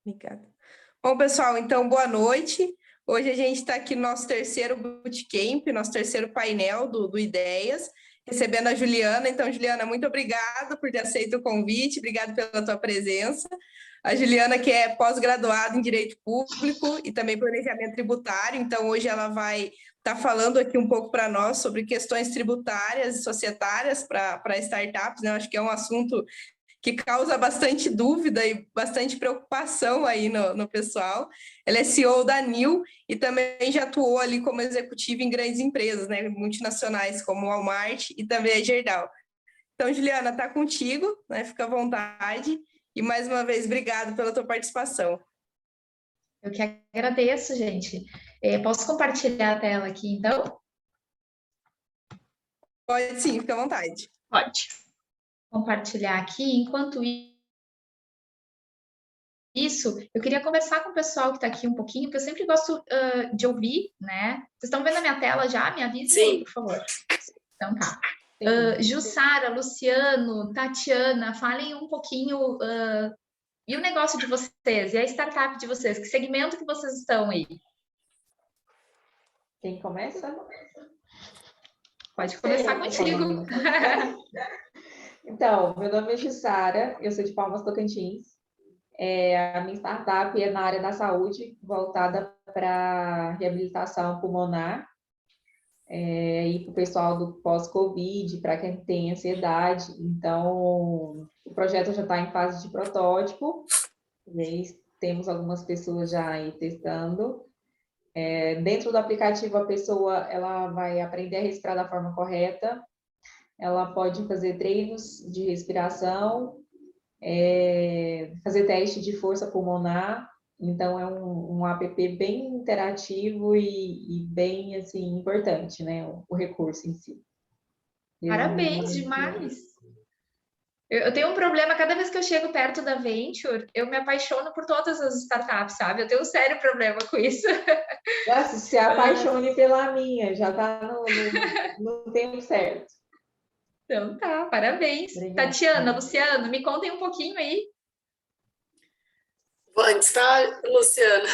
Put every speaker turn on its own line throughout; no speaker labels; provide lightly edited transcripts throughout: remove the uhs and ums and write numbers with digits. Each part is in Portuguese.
Obrigada. Bom, pessoal, então, boa noite. Hoje a gente está aqui no nosso terceiro bootcamp, nosso terceiro painel do Ideias, recebendo a Juliana. Então, Juliana, muito obrigada por ter aceito o convite, obrigada pela tua presença. A Juliana, que é pós-graduada em Direito Público e também Planejamento Tributário, então hoje ela vai estar falando aqui um pouco para nós sobre questões tributárias e societárias para startups, né? Eu acho que é um assunto que causa bastante dúvida e bastante preocupação aí no pessoal. Ela é CEO da NIL e também já atuou ali como executiva em grandes empresas, né, multinacionais como Walmart e também a Gerdau. Então, Juliana, está contigo, né, fica à vontade. E mais uma vez, obrigado pela tua participação.
Eu que agradeço, gente. Posso compartilhar a tela aqui, então?
Pode sim, fica à vontade.
Pode. Compartilhar aqui. Enquanto isso, eu queria conversar com o pessoal que está aqui um pouquinho, porque eu sempre gosto de ouvir, né? Vocês estão vendo a minha tela já? Me avisem, por favor. Então tá. Jussara, Luciano, Tatiana, falem um pouquinho e o negócio de vocês, e a startup de vocês, que segmento que vocês estão aí?
Quem começa?
Pode começar contigo.
Então, meu nome é Jussara, eu sou de Palmas, Tocantins. A minha startup é na área da saúde, voltada para reabilitação pulmonar, e para o pessoal do pós-Covid, para quem tem ansiedade. Então, o projeto já está em fase de protótipo, e temos algumas pessoas já aí testando. Dentro do aplicativo, a pessoa ela vai aprender a respirar da forma correta, ela pode fazer treinos de respiração, fazer teste de força pulmonar. Então, é um app bem interativo e bem, assim, importante, né? O recurso em si.
Parabéns, demais! Eu tenho um problema, cada vez que eu chego perto da Venture, eu me apaixono por todas as startups, sabe? Eu tenho um sério problema com isso.
Nossa, se apaixone pela minha, já está no tempo certo.
Então tá, parabéns.
Obrigada.
Tatiana, Luciano, me contem um pouquinho aí.
Bom, antes tá, Luciana,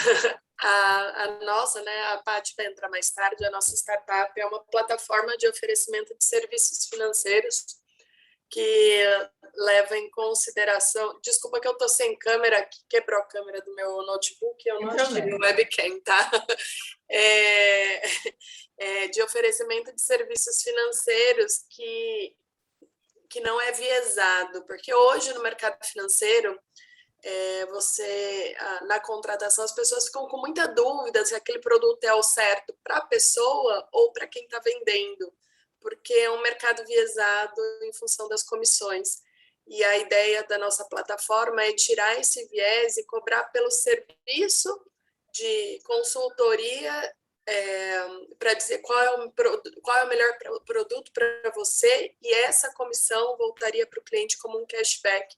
a nossa, né, a Paty vai entrar mais tarde, a nossa startup é uma plataforma de oferecimento de serviços financeiros que leva em consideração... Desculpa que eu tô sem câmera, que quebrou a câmera do meu notebook, eu não tive o webcam, tá? De oferecimento de serviços financeiros que não é viesado, porque hoje no mercado financeiro, na contratação, as pessoas ficam com muita dúvida se aquele produto é o certo para a pessoa ou para quem está vendendo, porque é um mercado viesado em função das comissões. E a ideia da nossa plataforma é tirar esse viés e cobrar pelo serviço de consultoria para dizer qual é o melhor produto para você, e essa comissão voltaria para o cliente como um cashback.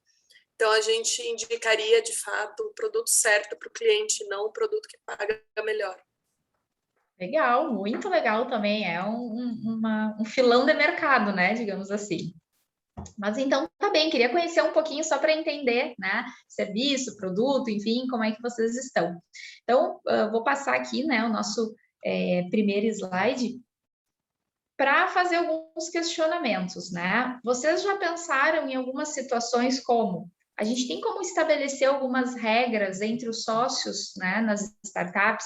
Então, a gente indicaria, de fato, o produto certo para o cliente, não o produto que paga melhor.
Legal, muito legal também. É um filão de mercado, né? Digamos assim. Mas então, tá bem, queria conhecer um pouquinho só para entender, né? Serviço, produto, enfim, como é que vocês estão. Então, vou passar aqui, né, o nosso primeiro slide para fazer alguns questionamentos, né? Vocês já pensaram em algumas situações como a gente tem como estabelecer algumas regras entre os sócios, né, nas startups?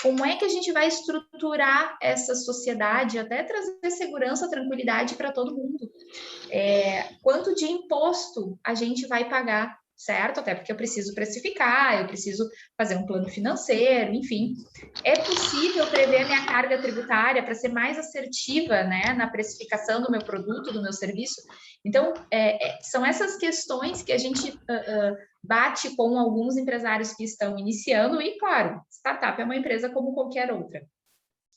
Como é que a gente vai estruturar essa sociedade, até trazer segurança, tranquilidade para todo mundo? Quanto de imposto a gente vai pagar, certo? Até porque eu preciso precificar, eu preciso fazer um plano financeiro, enfim. É possível prever a minha carga tributária para ser mais assertiva, né, na precificação do meu produto, do meu serviço? Então, são essas questões que a gente bate com alguns empresários que estão iniciando e, claro, startup é uma empresa como qualquer outra.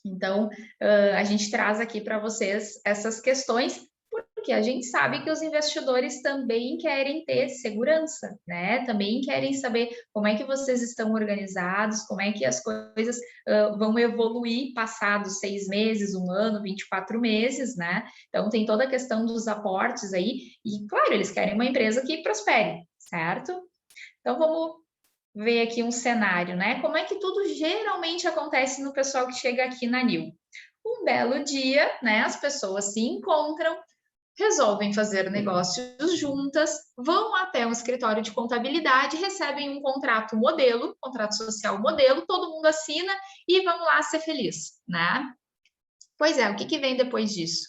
Então, a gente traz aqui para vocês essas questões, porque a gente sabe que os investidores também querem ter segurança, né? Também querem saber como é que vocês estão organizados, como é que as coisas vão evoluir passados 6 meses, 1 ano, 24 meses, né? Então, tem toda a questão dos aportes aí, e, claro, eles querem uma empresa que prospere, certo? Então, vamos ver aqui um cenário, né? Como é que tudo geralmente acontece no pessoal que chega aqui na NIL? Um belo dia, né? As pessoas se encontram, resolvem fazer negócios juntas, vão até um escritório de contabilidade, recebem um contrato modelo, contrato social modelo, todo mundo assina e vamos lá ser feliz, né? Pois é, o que vem depois disso?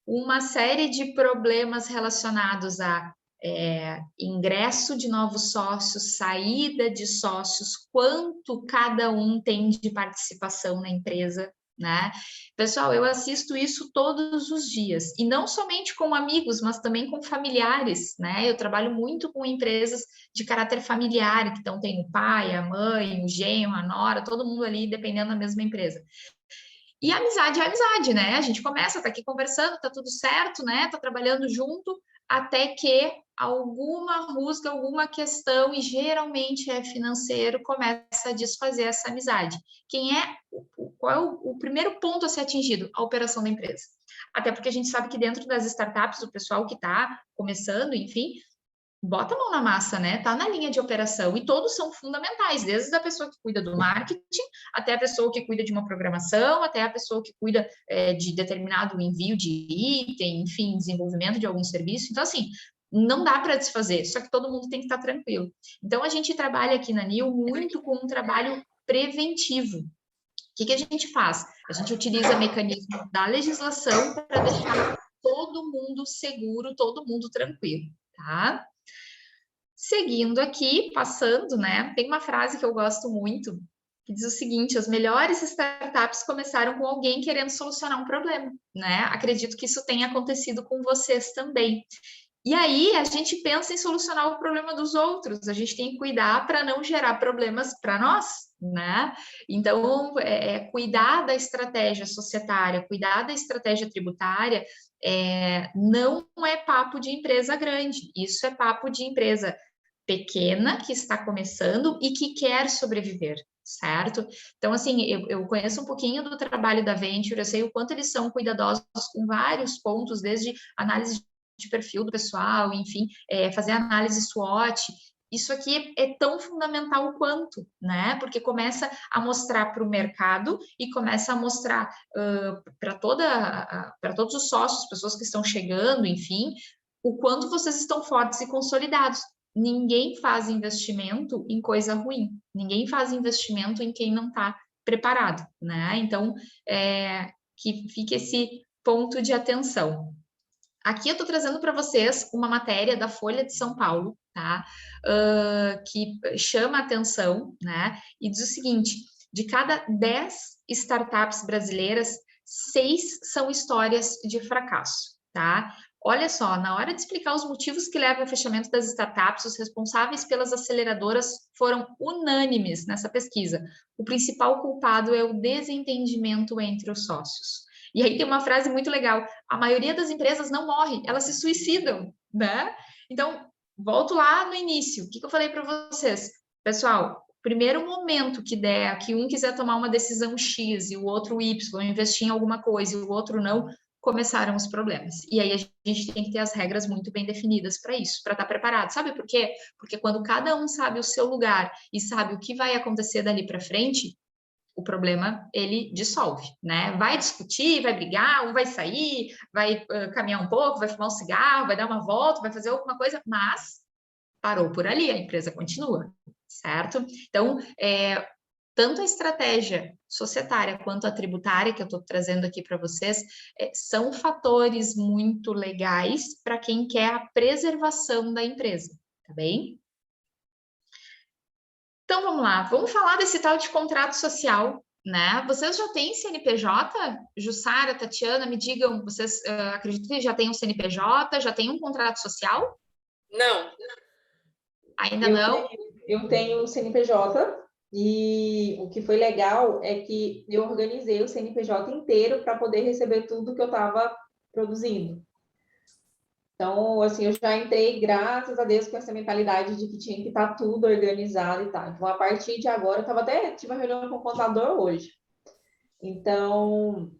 Uma série de problemas relacionados a ingresso de novos sócios, saída de sócios, quanto cada um tem de participação na empresa, né? Pessoal, eu assisto isso todos os dias, e não somente com amigos, mas também com familiares, né? Eu trabalho muito com empresas de caráter familiar, então tem o pai, a mãe, o genro, a nora, todo mundo ali dependendo da mesma empresa. E amizade é amizade, né? A gente começa, tá aqui conversando, tá tudo certo, né? Tá trabalhando junto, até que alguma rusga, alguma questão, e geralmente é financeiro, começa a desfazer essa amizade. Qual é o primeiro ponto a ser atingido? A operação da empresa. Até porque a gente sabe que dentro das startups, o pessoal que está começando, enfim, bota a mão na massa, né? Tá na linha de operação, e todos são fundamentais, desde a pessoa que cuida do marketing, até a pessoa que cuida de uma programação, até a pessoa que cuida de determinado envio de item, enfim, desenvolvimento de algum serviço. Então, assim, não dá para desfazer, só que todo mundo tem que estar tranquilo. Então, a gente trabalha aqui na NIL muito com um trabalho preventivo. O que a gente faz? A gente utiliza mecanismos da legislação para deixar todo mundo seguro, todo mundo tranquilo, tá? Seguindo aqui, passando, né? Tem uma frase que eu gosto muito, que diz o seguinte: as melhores startups começaram com alguém querendo solucionar um problema, né? Acredito que isso tenha acontecido com vocês também. E aí a gente pensa em solucionar o problema dos outros, a gente tem que cuidar para não gerar problemas para nós, né? Então, cuidar da estratégia societária, cuidar da estratégia tributária, não é papo de empresa grande, isso é papo de empresa pequena que está começando e que quer sobreviver, certo? Então, assim, eu conheço um pouquinho do trabalho da Venture, eu sei o quanto eles são cuidadosos com vários pontos, desde análise de perfil do pessoal, enfim, fazer análise SWOT. Isso aqui é tão fundamental quanto, né? Porque começa a mostrar para o mercado e começa a mostrar para todos os sócios, pessoas que estão chegando, enfim, o quanto vocês estão fortes e consolidados. Ninguém faz investimento em coisa ruim, ninguém faz investimento em quem não está preparado, né? Então, que fique esse ponto de atenção. Aqui eu estou trazendo para vocês uma matéria da Folha de São Paulo, tá? Que chama a atenção, né? E diz o seguinte: de cada 10 startups brasileiras, 6 são histórias de fracasso, tá? Olha só, na hora de explicar os motivos que levam ao fechamento das startups, os responsáveis pelas aceleradoras foram unânimes nessa pesquisa. O principal culpado é o desentendimento entre os sócios. E aí tem uma frase muito legal: a maioria das empresas não morre, elas se suicidam, né? Então, volto lá no início. O que eu falei para vocês? Pessoal, primeiro momento que der, que um quiser tomar uma decisão X e o outro Y, investir em alguma coisa e o outro não, começaram os problemas. E aí a gente tem que ter as regras muito bem definidas para isso, para estar preparado. Sabe por quê? Porque quando cada um sabe o seu lugar e sabe o que vai acontecer dali para frente, o problema ele dissolve, né? Vai discutir, vai brigar, um vai sair, vai caminhar um pouco, vai fumar um cigarro, vai dar uma volta, vai fazer alguma coisa, mas parou por ali, a empresa continua, certo? Então, tanto a estratégia societária quanto a tributária que eu estou trazendo aqui para vocês são fatores muito legais para quem quer a preservação da empresa, tá bem? Então, vamos lá, vamos falar desse tal de contrato social, né? Vocês já têm CNPJ? Jussara, Tatiana, me digam, vocês acreditam que já têm um CNPJ, já têm um contrato social?
Não.
Ainda não?
Eu tenho o CNPJ e o que foi legal é que eu organizei o CNPJ inteiro para poder receber tudo que eu estava produzindo. Então, assim, eu já entrei, graças a Deus, com essa mentalidade de que tinha que estar tudo organizado e tal. Então, a partir de agora, eu tive uma reunião com o contador hoje. Então,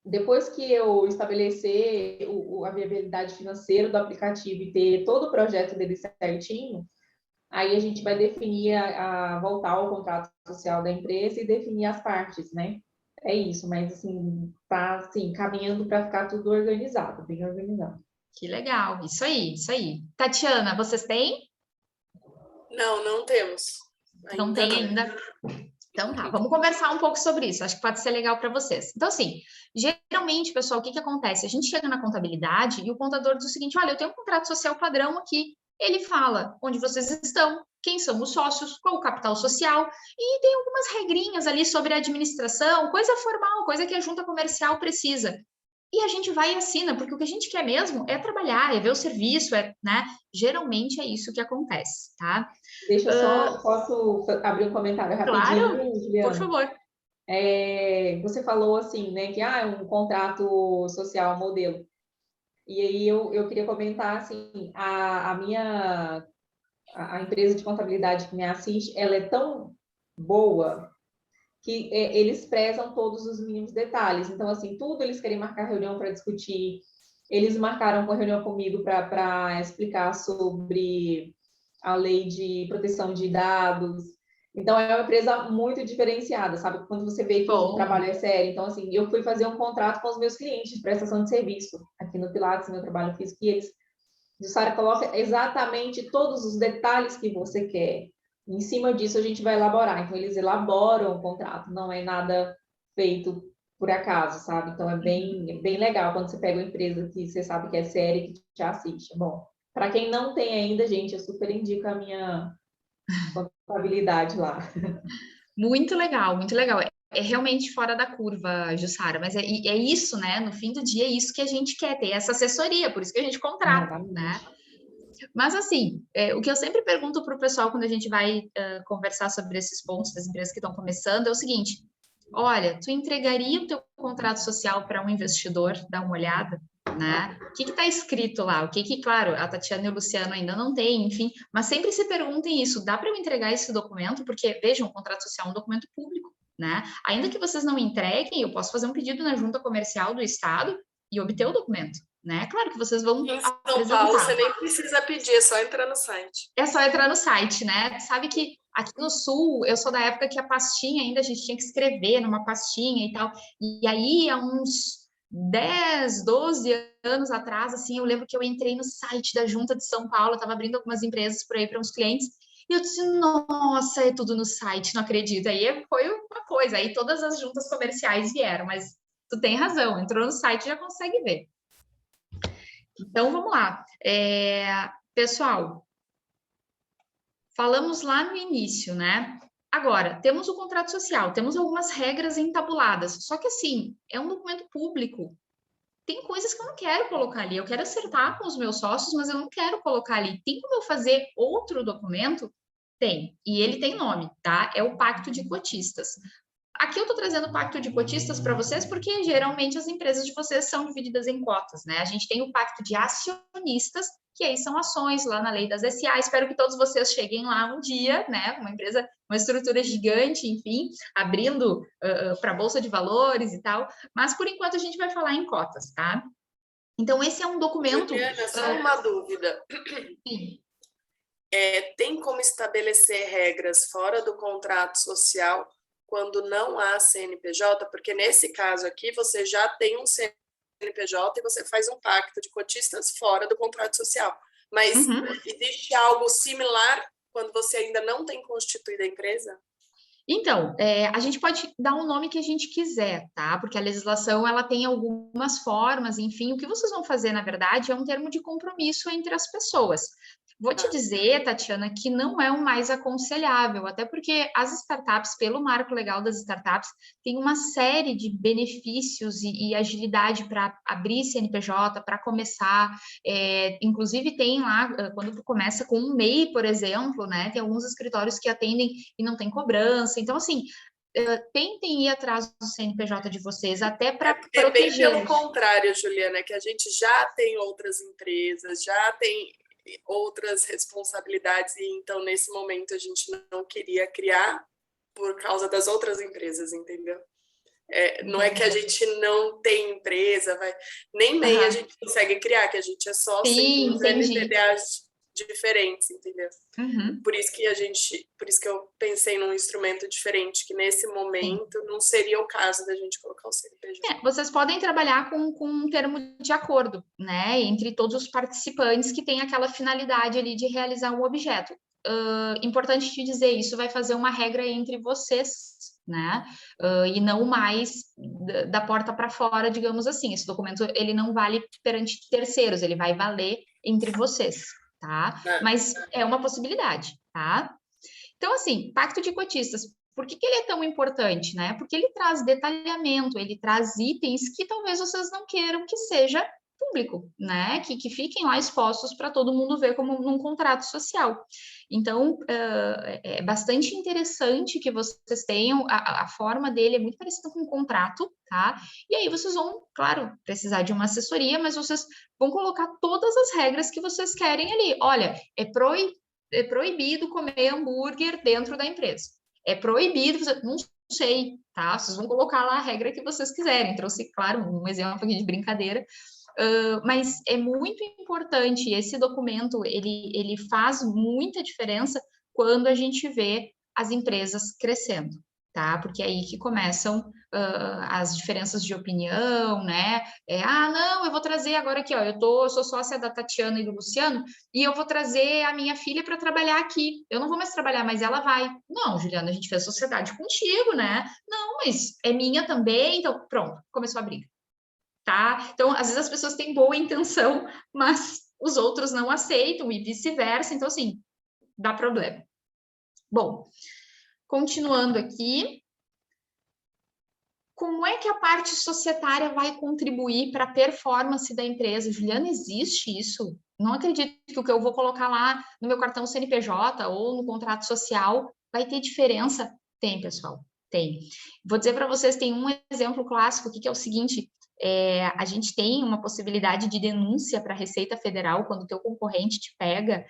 depois que eu estabelecer a viabilidade financeira do aplicativo e ter todo o projeto dele certinho, Aí a gente vai definir, voltar ao contrato social da empresa e definir as partes, né? É isso, mas assim, tá assim, caminhando para ficar tudo organizado, bem organizado.
Que legal, isso aí, isso aí. Tatiana, vocês têm?
Não temos.
Não tem ainda? Então tá, vamos conversar um pouco sobre isso, acho que pode ser legal para vocês. Então, assim, geralmente, pessoal, o que acontece? A gente chega na contabilidade e o contador diz o seguinte: olha, eu tenho um contrato social padrão aqui. Ele fala onde vocês estão, quem são os sócios, qual o capital social, e tem algumas regrinhas ali sobre a administração, coisa formal, coisa que a junta comercial precisa. E a gente vai e assina, porque o que a gente quer mesmo é trabalhar, é ver o serviço, né? Geralmente é isso que acontece, tá?
Deixa eu só, posso abrir um comentário rapidinho,
Claro,
Juliana?
por favor.
Você falou assim, né, que é um contrato social modelo. E aí eu queria comentar assim, a empresa de contabilidade que me assiste, ela é tão boa que eles prezam todos os mínimos detalhes. Então, assim, tudo eles querem marcar reunião para discutir. Eles marcaram uma reunião comigo para explicar sobre a lei de proteção de dados. Então, é uma empresa muito diferenciada, sabe? Quando você vê que o trabalho é sério. Então, assim, eu fui fazer um contrato com os meus clientes de prestação de serviço aqui no Pilates, meu trabalho físico, e eles disseram, coloca exatamente todos os detalhes que você quer. Em cima disso, a gente vai elaborar. Então, eles elaboram o contrato, não é nada feito por acaso, sabe? Então, é bem legal quando você pega uma empresa que você sabe que é séria e que te assiste. Bom, para quem não tem ainda, gente, eu super indico a minha contabilidade lá.
Muito legal, muito legal. É realmente fora da curva, Jussara, mas é isso, né? No fim do dia, é isso que a gente quer, ter essa assessoria, por isso que a gente contrata, né? Mas, assim, o que eu sempre pergunto para o pessoal quando a gente vai conversar sobre esses pontos das empresas que estão começando é o seguinte: olha, tu entregaria o teu contrato social para um investidor dar uma olhada, né? O que está escrito lá? Claro, a Tatiana e o Luciano ainda não têm, enfim, mas sempre se perguntem isso: dá para eu entregar esse documento? Porque, vejam, o contrato social é um documento público, né? Ainda que vocês não entreguem, eu posso fazer um pedido na junta comercial do estado e obter o documento, né? Claro que vocês vão
em São Paulo, você nem precisa pedir, é só entrar no site.
É só entrar no site, né? Sabe que aqui no Sul, eu sou da época que a pastinha ainda a gente tinha que escrever numa pastinha e tal. E aí, há uns 10, 12 anos atrás, assim, eu lembro que eu entrei no site da Junta de São Paulo, eu estava abrindo algumas empresas por aí para uns clientes, e eu disse, nossa, é tudo no site, não acredito. Aí foi uma coisa, aí todas as juntas comerciais vieram, mas tu tem razão, entrou no site e já consegue ver. Então, vamos lá. Pessoal, falamos lá no início, né? Agora, temos o contrato social, temos algumas regras entabuladas, só que assim, é um documento público. Tem coisas que eu não quero colocar ali, eu quero acertar com os meus sócios, mas eu não quero colocar ali. Tem como eu fazer outro documento? Tem, e ele tem nome, tá? É o Pacto de Cotistas. Aqui eu estou trazendo o pacto de cotistas para vocês, porque geralmente as empresas de vocês são divididas em cotas, né? A gente tem o pacto de acionistas, que aí são ações lá na lei das SA. Espero que todos vocês cheguem lá um dia, né? Uma empresa, uma estrutura gigante, enfim, abrindo para a Bolsa de Valores e tal. Mas por enquanto a gente vai falar em cotas, tá? Então, esse é um documento.
Juliana, só uma dúvida.
Sim.
Tem como estabelecer regras fora do contrato social quando não há CNPJ? Porque nesse caso aqui você já tem um CNPJ e você faz um pacto de cotistas fora do contrato social. Mas existe algo similar quando você ainda não tem constituído a empresa?
Então, a gente pode dar um nome que a gente quiser, tá? Porque a legislação, ela tem algumas formas, enfim. O que vocês vão fazer, na verdade, é um termo de compromisso entre as pessoas. Vou te dizer, Tatiana, que não é o mais aconselhável, até porque as startups, pelo marco legal das startups, tem uma série de benefícios e agilidade para abrir CNPJ, para começar. Inclusive, tem lá, quando tu começa com um MEI, por exemplo, né? Tem alguns escritórios que atendem e não tem cobrança. Então, assim, tentem ir atrás do CNPJ de vocês, até para proteger.
Bem pelo contrário, Juliana, é que a gente já tem outras empresas, já tem outras responsabilidades, e então nesse momento a gente não queria criar por causa das outras empresas, entendeu? Não é que a gente não tem empresa, nem MEI a gente consegue criar, que a gente é só
Sim,
sem os LTDAs diferentes, entendeu? Por isso que eu pensei num instrumento diferente, que nesse momento não seria o caso da gente colocar o CNPJ.
Vocês podem trabalhar com um termo de acordo, né, entre todos os participantes que têm aquela finalidade ali de realizar um objeto. Importante te dizer, isso vai fazer uma regra entre vocês, né, e não mais da porta para fora, digamos assim. Esse documento, ele não vale perante terceiros, ele vai valer entre vocês, tá? Mas é uma possibilidade, tá? Então, assim, pacto de cotistas, por que ele é tão importante, né? Porque ele traz detalhamento, ele traz itens que talvez vocês não queiram que seja público, né? Que fiquem lá expostos para todo mundo ver como num contrato social. Então, é bastante interessante que vocês tenham, a forma dele é muito parecida com um contrato, tá? E aí vocês vão, claro, precisar de uma assessoria, mas vocês vão colocar todas as regras que vocês querem ali. Olha, é proibido comer hambúrguer dentro da empresa. É proibido, não sei, tá? Vocês vão colocar lá a regra que vocês quiserem. Trouxe, claro, um exemplo aqui de brincadeira, mas é muito importante. Esse documento, ele faz muita diferença quando a gente vê as empresas crescendo, tá? Porque é aí que começam as diferenças de opinião, né? Não, eu vou trazer agora aqui, ó, eu sou sócia da Tatiana e do Luciano, e eu vou trazer a minha filha para trabalhar aqui. Eu não vou mais trabalhar, mas ela vai. Não, Juliana, a gente fez sociedade contigo, né? Não, mas é minha também, então pronto, começou a briga, tá? Então, às vezes as pessoas têm boa intenção, mas os outros não aceitam e vice-versa, então, assim, dá problema. Bom, continuando aqui, como é que a parte societária vai contribuir para a performance da empresa? Juliana, existe isso? Não acredito que o que eu vou colocar lá no meu cartão CNPJ ou no contrato social vai ter diferença? Tem, pessoal, tem. Vou dizer para vocês, tem um exemplo clássico aqui que é o seguinte: a gente tem uma possibilidade de denúncia para a Receita Federal quando o teu concorrente te pega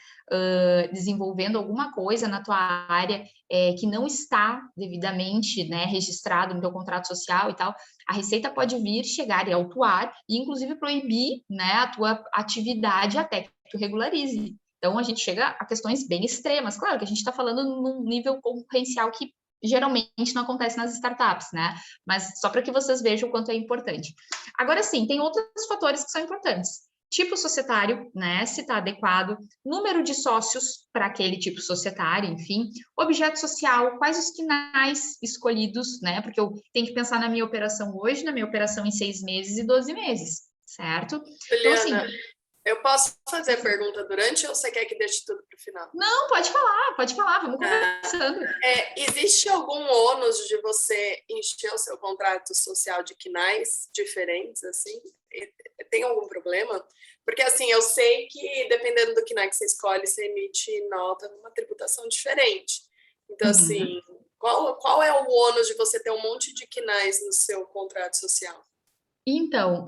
desenvolvendo alguma coisa na tua área que não está devidamente, né, registrado no teu contrato social e tal. A Receita pode vir, chegar e autuar e, inclusive, proibir, né, a tua atividade até que tu regularize. Então, a gente chega a questões bem extremas. Claro que a gente está falando num nível concorrencial que geralmente não acontece nas startups, né? Mas só para que vocês vejam o quanto é importante. Agora sim, tem outros fatores que são importantes. Tipo societário, né? Se está adequado, número de sócios para aquele tipo societário, enfim, objeto social, quais os quinais escolhidos, né? Porque eu tenho que pensar na minha operação hoje, na minha operação em 6 meses e 12 meses, certo?
Juliana,
então, assim,
eu posso fazer a pergunta durante ou você quer que deixe tudo para o final?
Não, pode falar, vamos conversando.
Existe algum ônus de você encher o seu contrato social de quinais diferentes, assim? Tem algum problema? Porque, assim, eu sei que dependendo do quinai que você escolhe, você emite nota numa tributação diferente. Então, assim, qual é o ônus de você ter um monte de quinais no seu contrato social?
Então,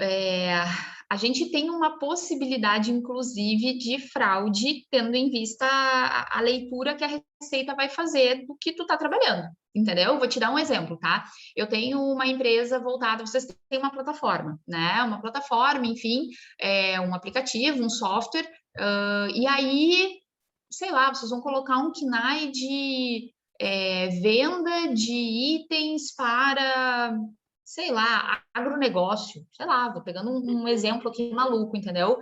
a gente tem uma possibilidade, inclusive, de fraude, tendo em vista a leitura que a Receita vai fazer do que tu está trabalhando, entendeu? Vou te dar um exemplo, tá? Eu tenho uma empresa voltada, vocês têm uma plataforma, né? Uma plataforma, enfim, um aplicativo, um software, e aí, sei lá, vocês vão colocar um KNAI de venda de itens para, sei lá, agronegócio, sei lá, vou pegando um exemplo aqui maluco, entendeu?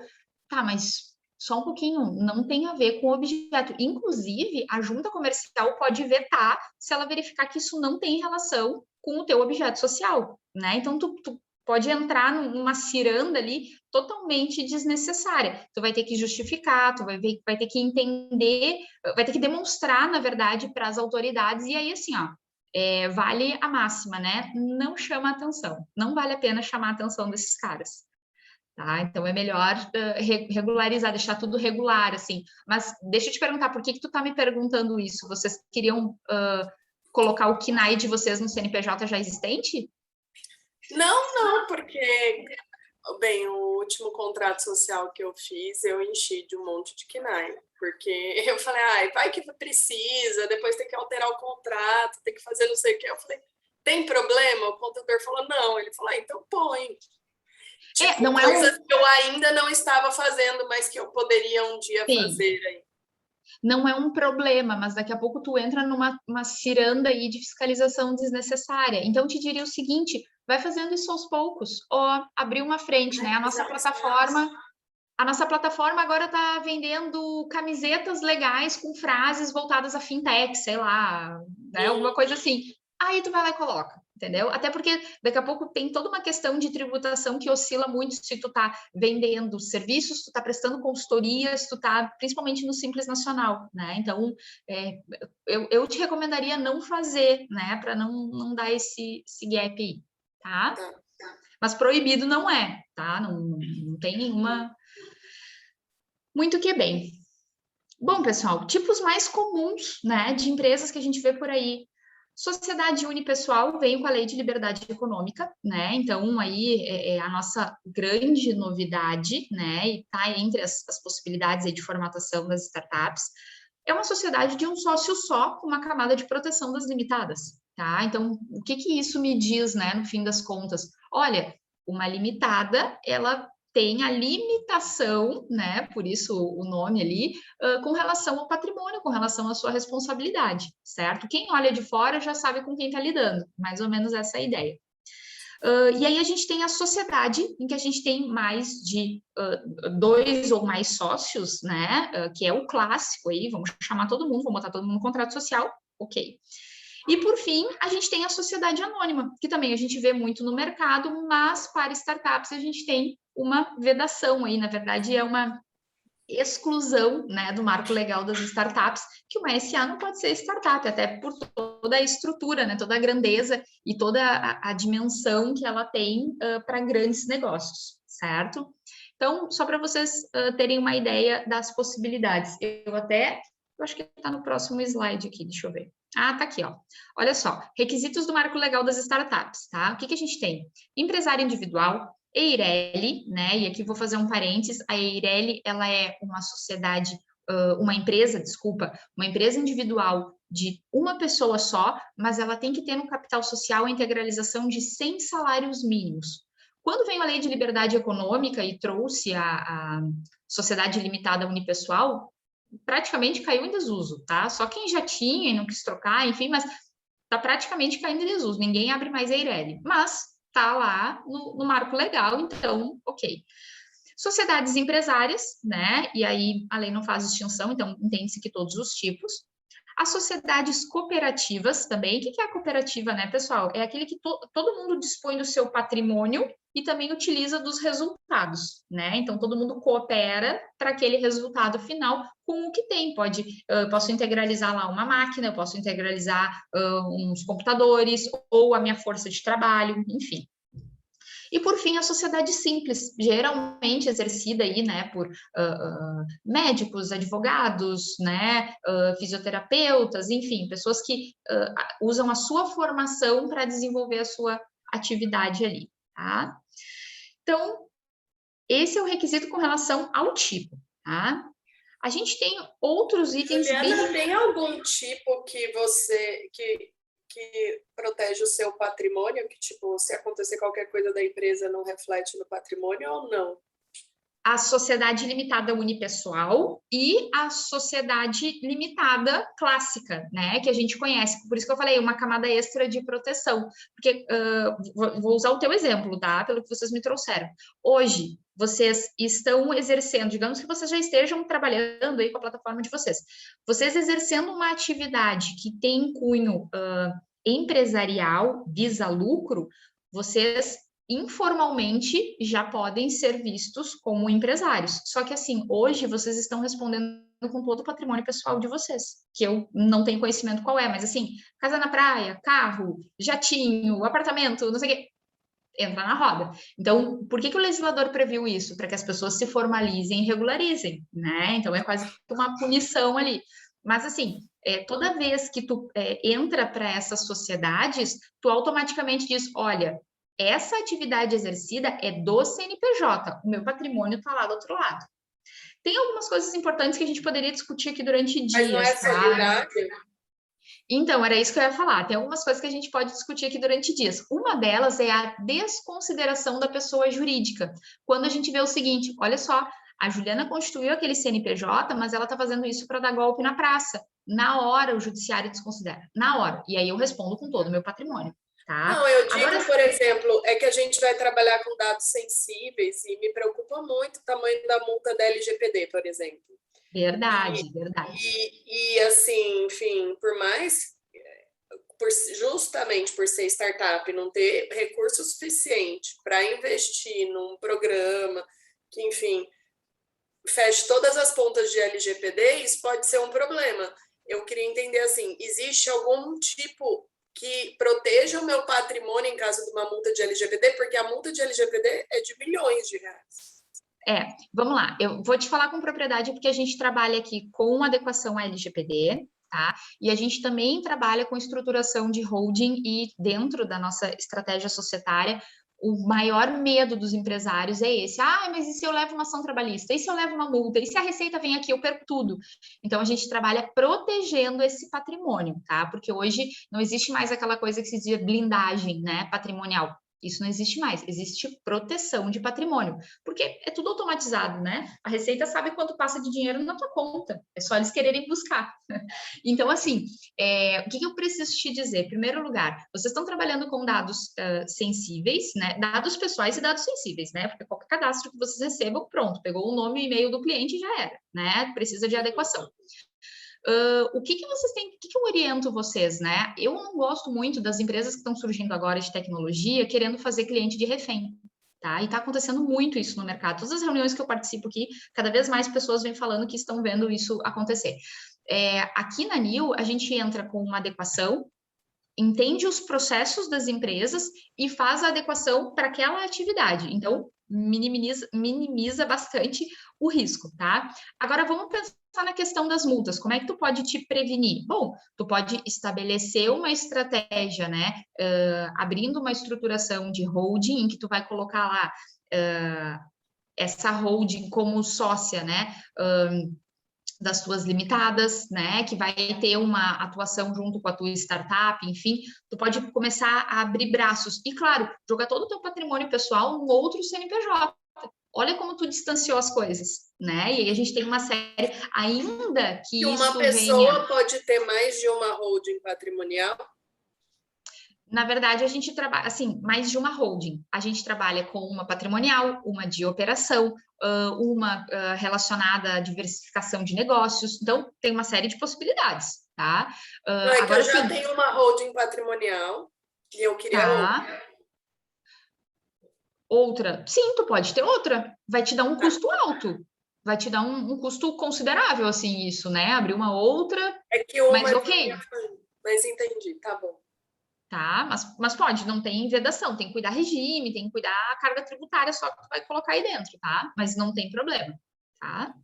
Tá, mas só um pouquinho, não tem a ver com o objeto. Inclusive, a junta comercial pode vetar se ela verificar que isso não tem relação com o teu objeto social, né? Então, tu pode entrar numa ciranda ali totalmente desnecessária. Tu vai ter que justificar, tu vai ter que entender, vai ter que demonstrar, na verdade, para as autoridades, e aí, assim, ó, vale a máxima, né? Não chama atenção. Não vale a pena chamar a atenção desses caras. Tá? Então, é melhor regularizar, deixar tudo regular, assim. Mas deixa eu te perguntar, por que tu tá me perguntando isso? Vocês queriam colocar o KNAI de vocês no CNPJ já existente?
Não, porque, bem, o último contrato social que eu fiz, eu enchi de um monte de KNAI. Porque eu falei, vai que precisa, depois tem que alterar o contrato, tem que fazer não sei o que. Eu falei, tem problema? O contador falou, não. Ele falou, então põe. Tipo,
não é
coisas que eu ainda não estava fazendo, mas que eu poderia um dia fazer aí.
Não é um problema, mas daqui a pouco tu entra numa ciranda aí de fiscalização desnecessária. Então, eu te diria o seguinte, vai fazendo isso aos poucos, ou abrir uma frente, né? A nossa plataforma agora está vendendo camisetas legais com frases voltadas a fintech, sei lá, né? Alguma coisa assim. Aí tu vai lá e coloca, entendeu? Até porque daqui a pouco tem toda uma questão de tributação que oscila muito se tu tá vendendo serviços, tu tá prestando consultorias, tu tá principalmente no Simples Nacional, né? Então, eu te recomendaria não fazer, né? Para não dar esse gap aí, tá? Mas proibido não é, tá? Não tem nenhuma... Muito que bem. Bom, pessoal, tipos mais comuns, né, de empresas que a gente vê por aí. Sociedade unipessoal veio com a Lei de Liberdade Econômica, né? Então, aí é a nossa grande novidade, né? E está entre as possibilidades aí de formatação das startups. É uma sociedade de um sócio só, com uma camada de proteção das limitadas, tá? Então, o que isso me diz, né, no fim das contas? Olha, uma limitada, ela tem a limitação, né, por isso o nome ali, com relação ao patrimônio, com relação à sua responsabilidade, certo? Quem olha de fora já sabe com quem está lidando, mais ou menos essa é a ideia. E aí a gente tem a sociedade, em que a gente tem mais de 2 ou mais sócios, né, que é o clássico aí, vamos chamar todo mundo, vamos botar todo mundo no contrato social, ok. E, por fim, a gente tem a sociedade anônima, que também a gente vê muito no mercado, mas para startups a gente tem uma vedação aí, na verdade é uma exclusão, né, do marco legal das startups, que uma SA não pode ser startup, até por toda a estrutura, né, toda a grandeza e toda a dimensão que ela tem para grandes negócios, certo? Então, só para vocês terem uma ideia das possibilidades. Eu acho que está no próximo slide aqui, deixa eu ver. Ah, tá aqui, ó. Olha só, requisitos do marco legal das startups, tá? O que a gente tem? Empresário individual, EIRELI, né? E aqui vou fazer um parênteses. A EIRELI, ela é uma sociedade, uma empresa individual de uma pessoa só, mas ela tem que ter no capital social a integralização de 100 salários mínimos. Quando veio a Lei de Liberdade Econômica e trouxe a sociedade limitada unipessoal, praticamente caiu em desuso, tá? Só quem já tinha e não quis trocar, enfim, mas tá praticamente caindo em desuso. Ninguém abre mais a EIRELI, mas tá lá no marco legal, então, ok. Sociedades empresárias, né? E aí a lei não faz distinção, então entende-se que todos os tipos. As sociedades cooperativas também. O que é a cooperativa, né, pessoal? É aquele que todo mundo dispõe do seu patrimônio e também utiliza dos resultados, né? Então, todo mundo coopera para aquele resultado final com o que tem. Posso integralizar lá uma máquina, eu posso integralizar uns computadores ou a minha força de trabalho, enfim. E, por fim, a sociedade simples, geralmente exercida aí, né, por médicos, advogados, né, fisioterapeutas, enfim, pessoas que usam a sua formação para desenvolver a sua atividade ali, tá? Então, esse é o requisito com relação ao tipo, tá? A gente tem outros itens...
Juliana, tem algum tipo que protege o seu patrimônio, que, tipo, se acontecer qualquer coisa da empresa não reflete no patrimônio ou não?
A sociedade limitada unipessoal e a sociedade limitada clássica, né, que a gente conhece. Por isso que eu falei, uma camada extra de proteção. Porque, vou usar o teu exemplo, tá, pelo que vocês me trouxeram. Hoje, vocês estão exercendo, digamos que vocês já estejam trabalhando aí com a plataforma de vocês. Vocês exercendo uma atividade que tem cunho empresarial, visa lucro, vocês informalmente já podem ser vistos como empresários. Só que assim, hoje vocês estão respondendo com todo o patrimônio pessoal de vocês, que eu não tenho conhecimento qual é, mas assim, casa na praia, carro, jatinho, apartamento, não sei o quê, entra na roda. Então, por que o legislador previu isso? Para que as pessoas se formalizem e regularizem, né? Então, é quase uma punição ali. Mas, assim, toda vez que tu entra para essas sociedades, tu automaticamente diz, olha, essa atividade exercida é do CNPJ, o meu patrimônio está lá do outro lado. Tem algumas coisas importantes que a gente poderia discutir aqui durante dias.
Mas não é sociedade?
Então, era isso que eu ia falar. Tem algumas coisas que a gente pode discutir aqui durante dias. Uma delas é a desconsideração da pessoa jurídica. Quando a gente vê o seguinte, olha só, a Juliana constituiu aquele CNPJ, mas ela está fazendo isso para dar golpe na praça. Na hora, o judiciário desconsidera. Na hora. E aí eu respondo com todo o meu patrimônio. Tá?
Não, eu digo, por exemplo, é que a gente vai trabalhar com dados sensíveis e me preocupa muito o tamanho da multa da LGPD, por exemplo.
Verdade.
E assim, enfim, por mais, justamente por ser startup, não ter recurso suficiente para investir num programa que, enfim, feche todas as pontas de LGPD, isso pode ser um problema. Eu queria entender, assim, existe algum tipo que proteja o meu patrimônio em caso de uma multa de LGPD? Porque a multa de LGPD é de milhões de reais.
Vamos lá. Eu vou te falar com propriedade porque a gente trabalha aqui com adequação à LGPD, tá? E a gente também trabalha com estruturação de holding e dentro da nossa estratégia societária, o maior medo dos empresários é esse. Mas e se eu levo uma ação trabalhista? E se eu levo uma multa? E se a Receita vem aqui, eu perco tudo? Então, a gente trabalha protegendo esse patrimônio, tá? Porque hoje não existe mais aquela coisa que se dizia blindagem, né, patrimonial. Isso não existe mais, existe proteção de patrimônio, porque é tudo automatizado, né? A Receita sabe quanto passa de dinheiro na tua conta, é só eles quererem buscar. Então, assim, o que eu preciso te dizer? Em primeiro lugar, vocês estão trabalhando com dados sensíveis, né? Dados pessoais e dados sensíveis, né? Porque qualquer cadastro que vocês recebam, pronto, pegou o nome e e-mail do cliente e já era, né? Precisa de adequação. O que vocês têm, o que eu oriento vocês, né? Eu não gosto muito das empresas que estão surgindo agora de tecnologia querendo fazer cliente de refém, tá? E tá acontecendo muito isso no mercado. Todas as reuniões que eu participo aqui, cada vez mais pessoas vêm falando que estão vendo isso acontecer. Aqui na NIL, a gente entra com uma adequação, entende os processos das empresas e faz a adequação para aquela atividade. Então, minimiza bastante o risco, tá? Agora, vamos pensar na questão das multas. Como é que tu pode te prevenir? Bom, tu pode estabelecer uma estratégia, né? Abrindo uma estruturação de holding, em que tu vai colocar lá essa holding como sócia, né? Das tuas limitadas, né, que vai ter uma atuação junto com a tua startup, enfim, tu pode começar a abrir braços. E, claro, jogar todo o teu patrimônio pessoal num outro CNPJ. Olha como tu distanciou as coisas, né? E aí a gente tem uma série, ainda que isso
uma pessoa pode ter mais de uma holding patrimonial?
Na verdade, a gente trabalha, assim, mais de uma holding. A gente trabalha com uma patrimonial, uma de operação, uma relacionada à diversificação de negócios. Então, tem uma série de possibilidades, tá?
Não, é que eu já tenho uma holding patrimonial e eu queria
outra. Sim, tu pode ter outra. Vai te dar um custo alto. Vai te dar um custo considerável, assim, isso, né? Abrir uma outra, mas ok.
Mas entendi, tá bom.
Tá? Mas pode, não tem vedação, tem que cuidar regime, tem que cuidar a carga tributária só que tu vai colocar aí dentro, tá? Mas não tem problema, tá?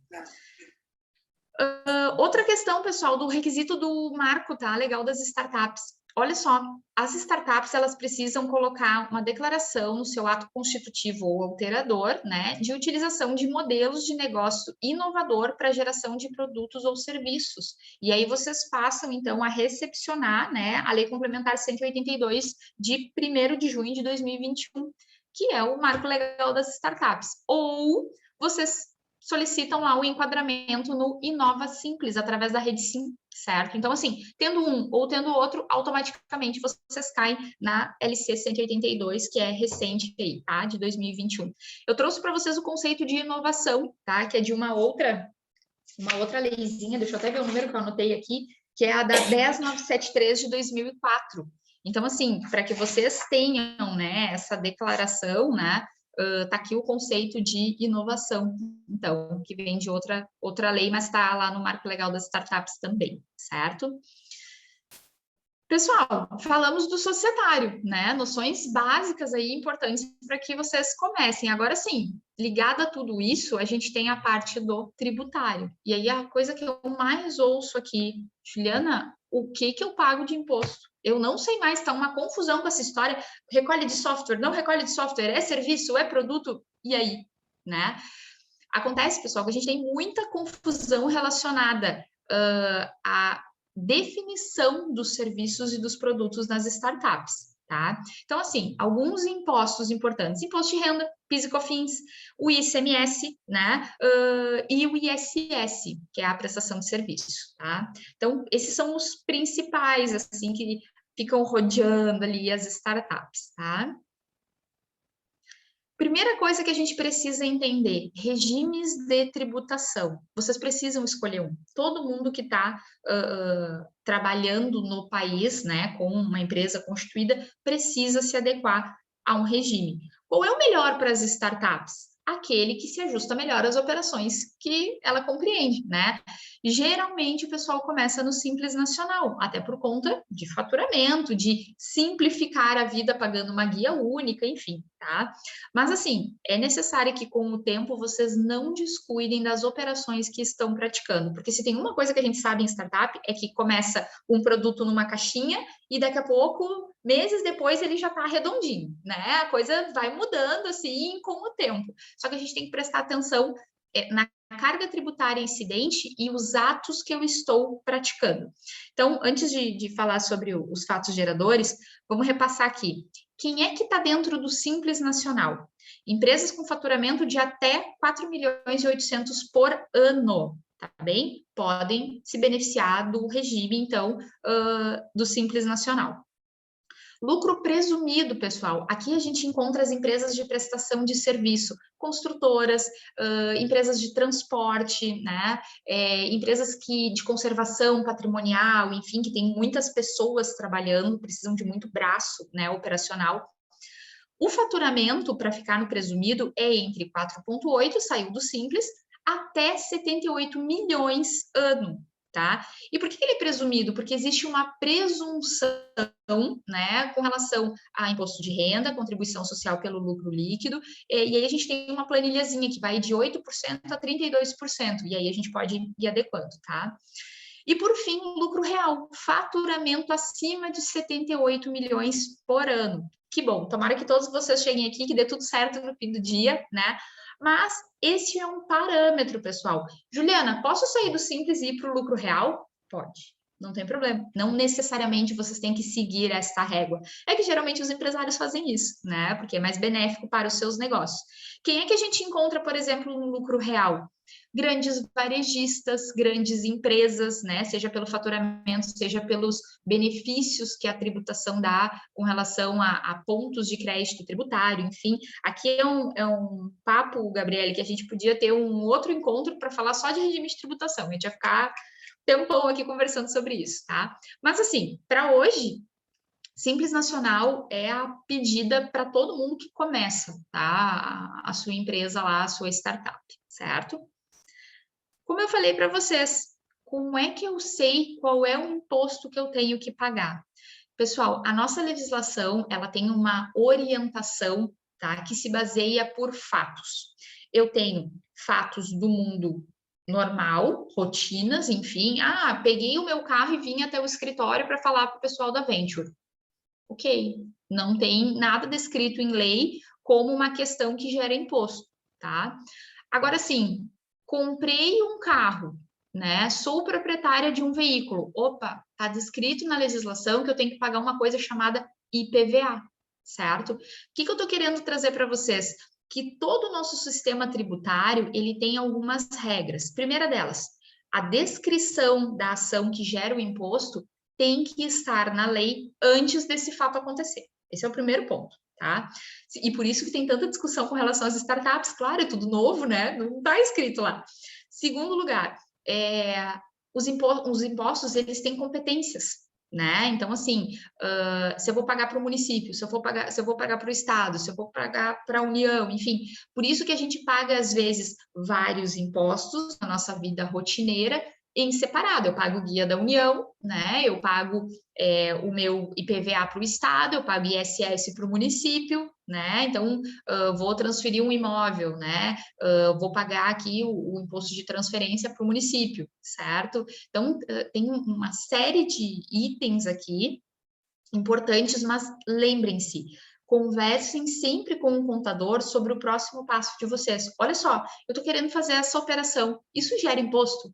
Outra questão, pessoal, do requisito do marco, tá? Legal das startups. Olha só, as startups, elas precisam colocar uma declaração no seu ato constitutivo ou alterador, né, de utilização de modelos de negócio inovador para geração de produtos ou serviços. E aí vocês passam, então, a recepcionar, né, a Lei Complementar 182 de 1º de junho de 2021, que é o marco legal das startups. Ou vocês solicitam lá o enquadramento no Inova Simples, através da Rede Sim, certo? Então, assim, tendo um ou tendo outro, automaticamente vocês caem na LC 182, que é recente aí, tá? De 2021. Eu trouxe para vocês o conceito de inovação, tá? Que é de uma outra leizinha, deixa eu até ver o número que eu anotei aqui, que é a da 10973 de 2004. Então, assim, para que vocês tenham, né, essa declaração, né, tá aqui o conceito de inovação, então, que vem de outra lei, mas está lá no Marco Legal das Startups também, certo? Pessoal, falamos do societário, né? Noções básicas aí importantes para que vocês comecem. Agora sim, ligado a tudo isso, a gente tem a parte do tributário. E aí a coisa que eu mais ouço aqui, Juliana, o que eu pago de imposto? Eu não sei mais, tá uma confusão com essa história. Recolhe de software, não recolhe de software, é serviço, é produto, e aí, né? Acontece, pessoal, que a gente tem muita confusão relacionada a definição dos serviços e dos produtos nas startups, tá? Então, assim, alguns impostos importantes: imposto de renda, PIS e COFINS, o ICMS, né? E o ISS, que é a prestação de serviço, tá? Então, esses são os principais, assim, que ficam rodeando ali as startups, tá? Primeira coisa que a gente precisa entender: regimes de tributação. Vocês precisam escolher um. Todo mundo que está trabalhando no país, né, com uma empresa constituída, precisa se adequar a um regime. Qual é o melhor para as startups? Aquele que se ajusta melhor às operações que ela compreende, né? Geralmente o pessoal começa no Simples Nacional, até por conta de faturamento, de simplificar a vida pagando uma guia única, enfim, tá? Mas assim, é necessário que com o tempo vocês não descuidem das operações que estão praticando, porque se tem uma coisa que a gente sabe em startup é que começa um produto numa caixinha e daqui a pouco, meses depois, ele já está redondinho, né? A coisa vai mudando assim com o tempo. Só que a gente tem que prestar atenção na carga tributária incidente e os atos que eu estou praticando. Então, antes de falar sobre os fatos geradores, vamos repassar aqui. Quem é que está dentro do Simples Nacional? Empresas com faturamento de até 4 milhões e 800 por ano, tá bem? Podem se beneficiar do regime, então, do Simples Nacional. Lucro presumido, pessoal. Aqui a gente encontra as empresas de prestação de serviço, construtoras, empresas de transporte, né? Empresas de conservação patrimonial, enfim, que tem muitas pessoas trabalhando, precisam de muito braço, né, operacional. O faturamento, para ficar no presumido, é entre 4,8, saiu do Simples, até 78 milhões ano, tá? E por que ele é presumido? Porque existe uma presunção, né, com relação a imposto de renda, contribuição social pelo lucro líquido, e aí a gente tem uma planilhazinha que vai de 8% a 32%, e aí a gente pode ir adequando, tá? E, por fim, lucro real, faturamento acima de 78 milhões por ano. Que bom, tomara que todos vocês cheguem aqui, que dê tudo certo no fim do dia, né? Mas esse é um parâmetro, pessoal. Juliana, posso sair do Simples e ir para o lucro real? Pode, não tem problema. Não necessariamente vocês têm que seguir essa régua. É que geralmente os empresários fazem isso, né? Porque é mais benéfico para os seus negócios. Quem é que a gente encontra, por exemplo, no lucro real? Grandes varejistas, grandes empresas, né? Seja pelo faturamento, seja pelos benefícios que a tributação dá com relação a pontos de crédito tributário, enfim. Aqui é um papo, Gabriele, que a gente podia ter um outro encontro para falar só de regime de tributação. A gente ia ficar tempão aqui conversando sobre isso, tá? Mas assim, para hoje, Simples Nacional é a pedida para todo mundo que começa, tá? A sua empresa lá, a sua startup, certo? Como eu falei para vocês, como é que eu sei qual é o imposto que eu tenho que pagar? Pessoal, a nossa legislação, ela tem uma orientação, tá, que se baseia por fatos. Eu tenho fatos do mundo normal, rotinas, enfim. Peguei o meu carro e vim até o escritório para falar para o pessoal da Venture. Ok, não tem nada descrito em lei como uma questão que gera imposto, tá? Agora, sim, comprei um carro, né? Sou proprietária de um veículo. Opa, está descrito na legislação que eu tenho que pagar uma coisa chamada IPVA, certo? O que eu estou querendo trazer para vocês? Que todo o nosso sistema tributário, ele tem algumas regras. Primeira delas, a descrição da ação que gera o imposto tem que estar na lei antes desse fato acontecer. Esse é o primeiro ponto, tá? E por isso que tem tanta discussão com relação às startups. Claro, é tudo novo, né? Não está escrito lá. Segundo lugar, os impostos, eles têm competências, né? Então, assim, se eu vou pagar para o município, se eu vou pagar para o estado, se eu vou pagar para a União, enfim. Por isso que a gente paga, às vezes, vários impostos na nossa vida rotineira, em separado. Eu pago o guia da União, né? Eu pago o meu IPVA para o estado, eu pago ISS para o município, né? Então, vou transferir um imóvel, né? Vou pagar aqui o imposto de transferência para o município, certo? Então, tem uma série de itens aqui importantes, mas lembrem-se, conversem sempre com o contador sobre o próximo passo de vocês. Olha só, eu estou querendo fazer essa operação, isso gera imposto?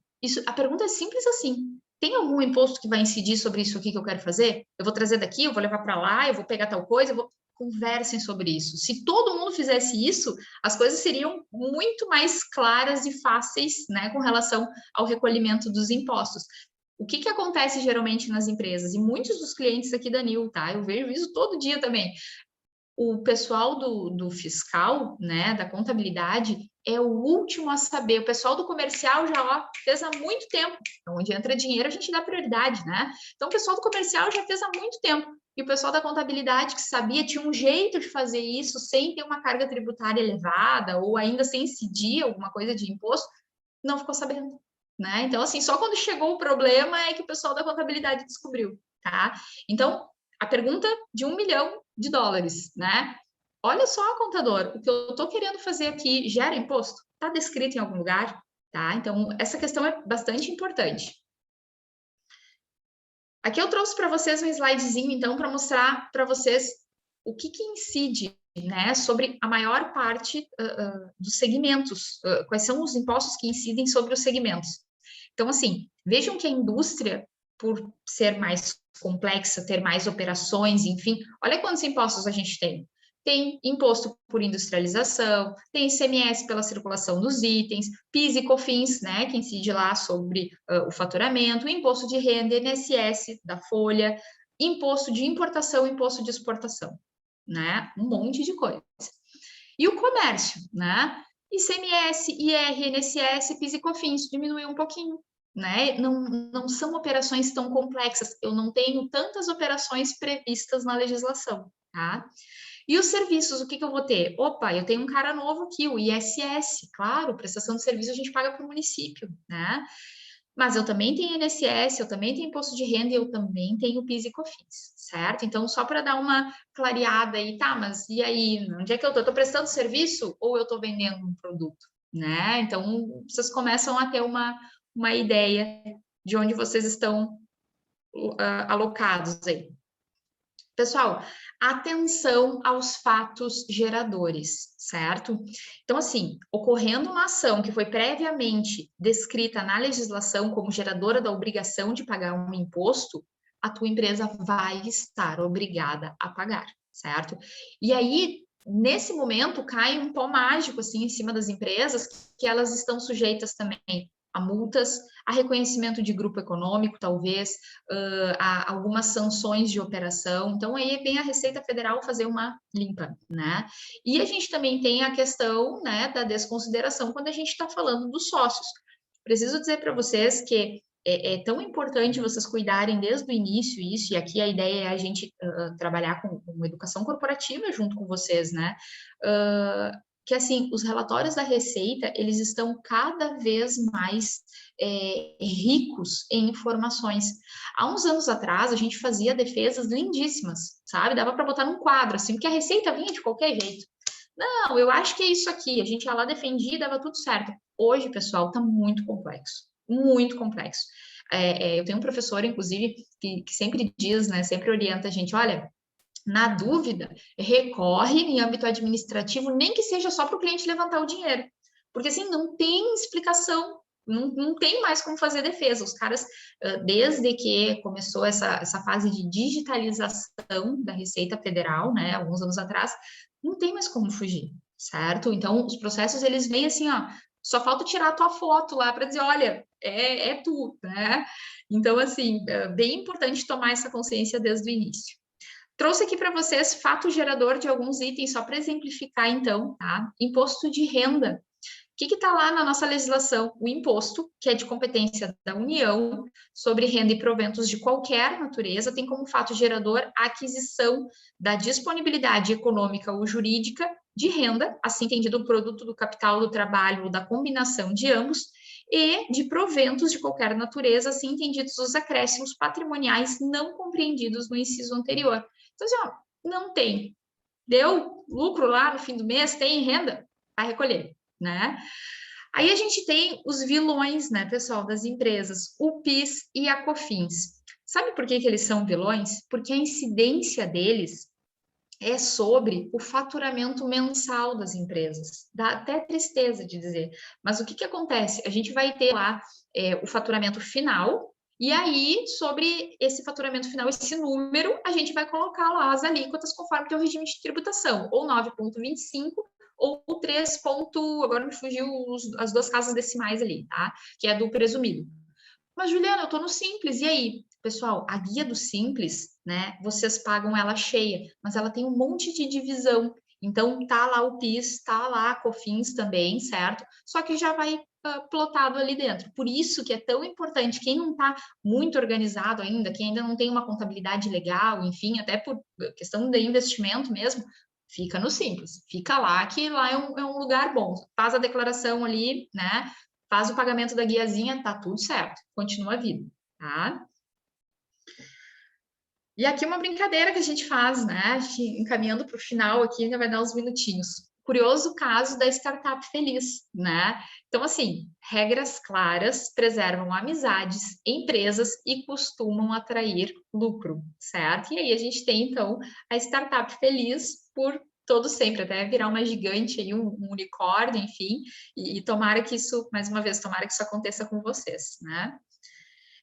A pergunta é simples assim. tem algum imposto que vai incidir sobre isso aqui que eu quero fazer? Eu vou trazer daqui, eu vou levar para lá, eu vou pegar tal coisa, Conversem sobre isso. Se todo mundo fizesse isso, as coisas seriam muito mais claras e fáceis, né, com relação ao recolhimento dos impostos. O que acontece geralmente nas empresas? E muitos dos clientes aqui da NIL, tá? Eu vejo isso todo dia também. O pessoal do fiscal, né, da contabilidade, é o último a saber. O pessoal do comercial já fez há muito tempo. Onde entra dinheiro, a gente dá prioridade, né? Então, o pessoal do comercial já fez há muito tempo. E o pessoal da contabilidade que sabia, tinha um jeito de fazer isso sem ter uma carga tributária elevada ou ainda sem incidir alguma coisa de imposto, não ficou sabendo, né? Então, assim, só quando chegou o problema é que o pessoal da contabilidade descobriu, tá? Então, a pergunta de $1 milhão, né? Olha só, contador, o que eu estou querendo fazer aqui gera imposto? Está descrito em algum lugar, tá? Então, essa questão é bastante importante. Aqui eu trouxe para vocês um slidezinho, então, para mostrar para vocês o que incide, né, sobre a maior parte dos segmentos, quais são os impostos que incidem sobre os segmentos. Então, assim, vejam que a indústria, por ser mais complexa, ter mais operações, enfim, olha quantos impostos a gente tem. Tem imposto por industrialização, tem ICMS pela circulação dos itens, PIS e COFINS, né, que incide lá sobre o faturamento, imposto de renda, INSS da folha, imposto de importação, imposto de exportação, né, um monte de coisa. E o comércio, né, ICMS, IR, INSS, PIS e COFINS, diminuiu um pouquinho, né, não são operações tão complexas, eu não tenho tantas operações previstas na legislação, tá? E os serviços, o que eu vou ter? Opa, eu tenho um cara novo aqui, o ISS, claro, prestação de serviço a gente paga para o município, né? Mas eu também tenho INSS, eu também tenho imposto de renda e eu também tenho PIS e COFINS, certo? Então, só para dar uma clareada aí, tá, mas e aí, onde é que eu tô? Eu tô prestando serviço ou eu tô vendendo um produto, né? Então, vocês começam a ter uma ideia de onde vocês estão alocados aí. Pessoal, atenção aos fatos geradores, certo? Então, assim, ocorrendo uma ação que foi previamente descrita na legislação como geradora da obrigação de pagar um imposto, a tua empresa vai estar obrigada a pagar, certo? E aí, nesse momento, cai um pó mágico, assim, em cima das empresas, que elas estão sujeitas também a multas, a reconhecimento de grupo econômico, talvez, a algumas sanções de operação. Então, aí vem a Receita Federal fazer uma limpa, né? E a gente também tem a questão, né, da desconsideração quando a gente está falando dos sócios. Preciso dizer para vocês que é tão importante vocês cuidarem desde o início isso, e aqui a ideia é a gente trabalhar com educação corporativa junto com vocês, né? Que assim, os relatórios da Receita, eles estão cada vez mais ricos em informações. Há uns anos atrás, a gente fazia defesas lindíssimas, sabe? Dava para botar num quadro, assim, porque a Receita vinha de qualquer jeito. Não, eu acho que é isso aqui. A gente ia lá defendia e dava tudo certo. Hoje, pessoal, está muito complexo. Muito complexo. Eu tenho um professor, inclusive, que sempre diz, né? Sempre orienta a gente, olha, na dúvida, recorre em âmbito administrativo, nem que seja só para o cliente levantar o dinheiro. Porque, assim, não tem explicação, não tem mais como fazer defesa. Os caras, desde que começou essa fase de digitalização da Receita Federal, né, alguns anos atrás, não tem mais como fugir, certo? Então, os processos, eles vêm assim, ó, só falta tirar a tua foto lá para dizer, olha, é tu, né? Então, assim, é bem importante tomar essa consciência desde o início. Trouxe aqui para vocês fato gerador de alguns itens, só para exemplificar, então, tá? Imposto de renda. O que está lá na nossa legislação? O imposto, que é de competência da União, sobre renda e proventos de qualquer natureza, tem como fato gerador a aquisição da disponibilidade econômica ou jurídica de renda, assim entendido o produto do capital do trabalho ou da combinação de ambos, e de proventos de qualquer natureza, assim entendidos os acréscimos patrimoniais não compreendidos no inciso anterior. Então, assim, ó, não tem. Deu lucro lá no fim do mês, tem renda, vai recolher, né? Aí a gente tem os vilões, né, pessoal, das empresas, o PIS e a COFINS. Sabe por que eles são vilões? Porque a incidência deles é sobre o faturamento mensal das empresas. Dá até tristeza de dizer. Mas o que acontece? A gente vai ter lá o faturamento final E aí, sobre esse faturamento final, esse número, a gente vai colocar lá as alíquotas conforme que é o regime de tributação, ou 9,25 ou 3, agora me fugiu as 2 casas decimais ali, tá? Que é do presumido. Mas, Juliana, eu tô no Simples, e aí? Pessoal, a guia do Simples, né, vocês pagam ela cheia, mas ela tem um monte de divisão. Então, tá lá o PIS, tá lá a COFINS também, certo? Só que já vai plotado ali dentro. Por isso que é tão importante, quem não está muito organizado ainda, quem ainda não tem uma contabilidade legal, enfim, até por questão de investimento mesmo, fica no Simples. Fica lá, que lá é um lugar bom. Faz a declaração ali, né? Faz o pagamento da guiazinha, tá tudo certo. Continua a vida, tá? E aqui uma brincadeira que a gente faz, né? Encaminhando para o final aqui, ainda vai dar uns minutinhos. Curioso caso da startup feliz, né? Então, assim, regras claras preservam amizades, empresas e costumam atrair lucro, certo? E aí a gente tem, então, a startup feliz por todo sempre, até virar uma gigante aí, um unicórnio, enfim, e tomara que isso, mais uma vez, tomara que isso aconteça com vocês, né?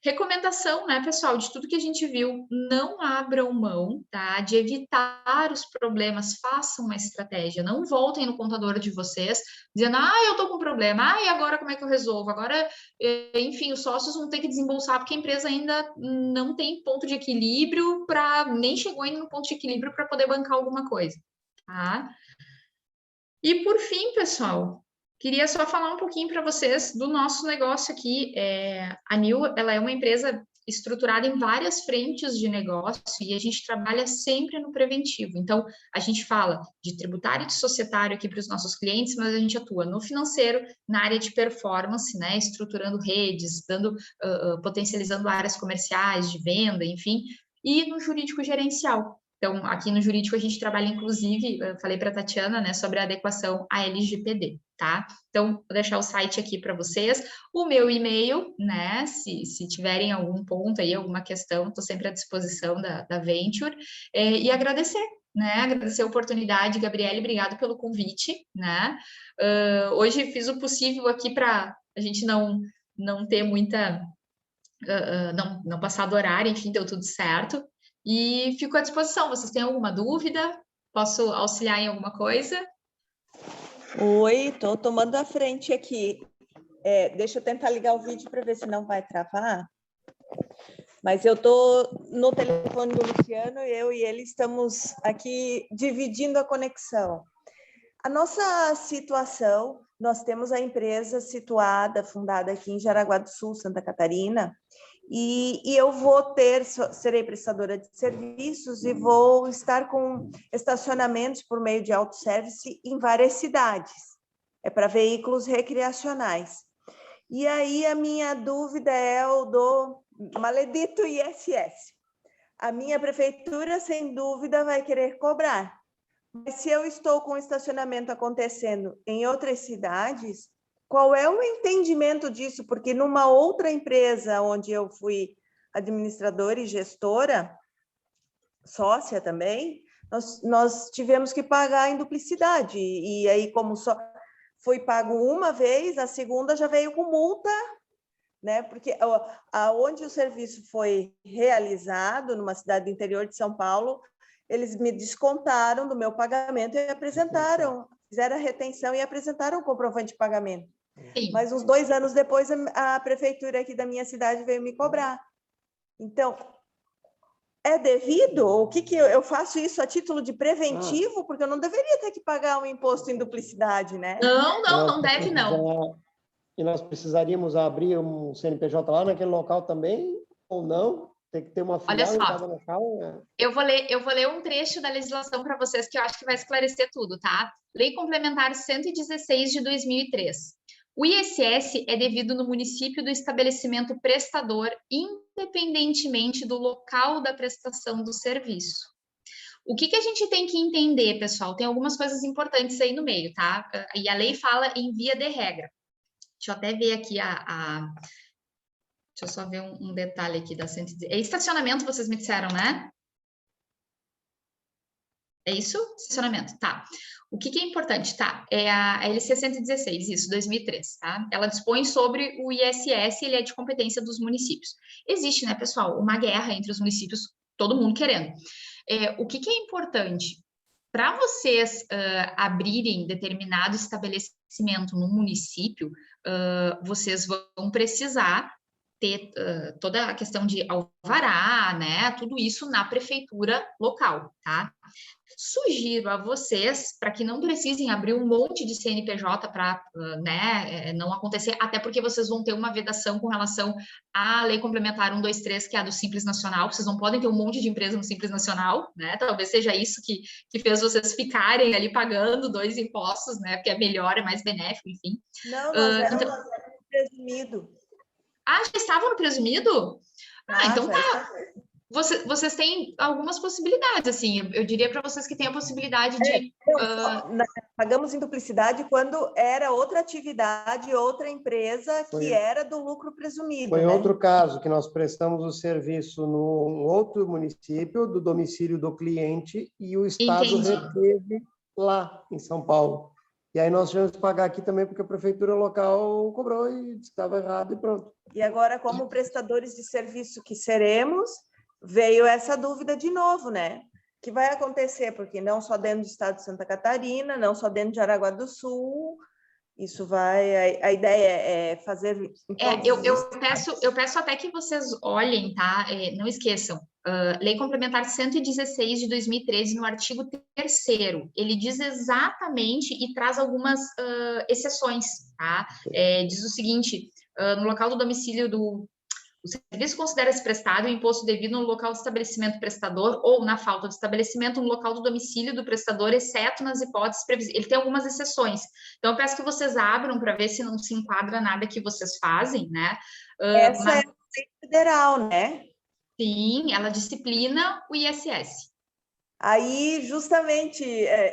Recomendação, né, pessoal, de tudo que a gente viu, não abram mão, tá, de evitar os problemas, façam uma estratégia, não voltem no contador de vocês, dizendo, eu tô com problema, e agora como é que eu resolvo? Agora, enfim, os sócios vão ter que desembolsar, porque a empresa ainda não tem ponto de equilíbrio nem chegou ainda no ponto de equilíbrio para poder bancar alguma coisa, tá? E por fim, pessoal, queria só falar um pouquinho para vocês do nosso negócio aqui. A Nil, ela é uma empresa estruturada em várias frentes de negócio e a gente trabalha sempre no preventivo. Então, a gente fala de tributário e de societário aqui para os nossos clientes, mas a gente atua no financeiro, na área de performance, né, estruturando redes, potencializando áreas comerciais, de venda, enfim, e no jurídico gerencial. Então, aqui no jurídico a gente trabalha, inclusive, eu falei para a Tatiana, né, sobre a adequação à LGPD, tá? Então, vou deixar o site aqui para vocês, o meu e-mail, né, se tiverem algum ponto aí, alguma questão, estou sempre à disposição da Venture, e agradecer, né, agradecer a oportunidade, Gabriele, obrigado pelo convite, né? Hoje fiz o possível aqui para a gente não ter muita... não passar do horário, enfim, deu tudo certo. E fico à disposição. Vocês têm alguma dúvida? Posso auxiliar em alguma coisa?
Oi, estou tomando a frente aqui. Deixa eu tentar ligar o vídeo para ver se não vai travar. Mas eu estou no telefone do Luciano, eu e ele estamos aqui dividindo a conexão. A nossa situação, nós temos a empresa situada, fundada aqui em Jaraguá do Sul, Santa Catarina, e eu serei prestadora de serviços e vou estar com estacionamentos por meio de autosservice em várias cidades. É para veículos recreacionais. E aí a minha dúvida é o do maledito ISS. A minha prefeitura, sem dúvida, vai querer cobrar. Mas se eu estou com estacionamento acontecendo em outras cidades, qual é o entendimento disso? Porque numa outra empresa onde eu fui administradora e gestora, sócia também, nós tivemos que pagar em duplicidade. E aí, como só foi pago uma vez, a segunda já veio com multa, né? Porque aonde o serviço foi realizado, numa cidade do interior de São Paulo, eles me descontaram do meu pagamento e apresentaram, fizeram a retenção e apresentaram o comprovante de pagamento. Sim. Mas uns 2 anos depois, a prefeitura aqui da minha cidade veio me cobrar. Então, é devido? O que eu faço isso a título de preventivo? Porque eu não deveria ter que pagar um imposto em duplicidade, né?
Não deve não.
E nós precisaríamos abrir um CNPJ lá naquele local também, ou não? Tem que ter uma filial em cada local?
Eu vou ler um trecho da legislação para vocês que eu acho que vai esclarecer tudo, tá? Lei Complementar 116 de 2003. O ISS é devido no município do estabelecimento prestador, independentemente do local da prestação do serviço. O que a gente tem que entender, pessoal? Tem algumas coisas importantes aí no meio, tá? E a lei fala em via de regra. Deixa eu até ver aqui Deixa eu só ver um detalhe aqui da 116. É estacionamento, vocês me disseram, né? É isso? Estacionamento, tá. O que é importante, tá? É a LC 116, isso, 2003, tá? Ela dispõe sobre o ISS, ele é de competência dos municípios. Existe, né, pessoal, uma guerra entre os municípios, todo mundo querendo. O que é importante? Para vocês abrirem determinado estabelecimento no município, vocês vão precisar ter toda a questão de alvará, né? Tudo isso na prefeitura local, tá? Sugiro a vocês, para que não precisem abrir um monte de CNPJ para não acontecer, até porque vocês vão ter uma vedação com relação à Lei Complementar 123, que é a do Simples Nacional, vocês não podem ter um monte de empresa no Simples Nacional, né? Talvez seja isso que fez vocês ficarem ali pagando 2 impostos, né? Porque é melhor, é mais benéfico, enfim.
Não, nós éramos presumido.
Já estavam no presumido? Então tá.
Está.
Vocês têm algumas possibilidades, assim, eu diria para vocês que tem a possibilidade de...
Pagamos em duplicidade quando era outra atividade, outra empresa que era do lucro presumido.
Foi outro caso que nós prestamos o serviço num outro município, do domicílio do cliente, e o Estado reteve lá em São Paulo. E aí nós tivemos que pagar aqui também, porque a prefeitura local cobrou e disse que estava errado e pronto.
E agora, como prestadores de serviço que seremos, veio essa dúvida de novo, né? Que vai acontecer, porque não só dentro do estado de Santa Catarina, não só dentro de Jaraguá do Sul, isso vai... A ideia é fazer...
Eu peço até que vocês olhem, tá? Não esqueçam, Lei Complementar 116 de 2013, no artigo 3º, ele diz exatamente e traz algumas exceções, tá? Diz o seguinte, no local do domicílio o serviço considera-se prestado o imposto devido no local do estabelecimento prestador ou, na falta de estabelecimento, no local do domicílio do prestador, exceto nas hipóteses previsíveis. Ele tem algumas exceções. Então, eu peço que vocês abram para ver se não se enquadra nada que vocês fazem, né?
Essa é a lei federal, né?
Sim, ela disciplina o ISS.
Aí, justamente,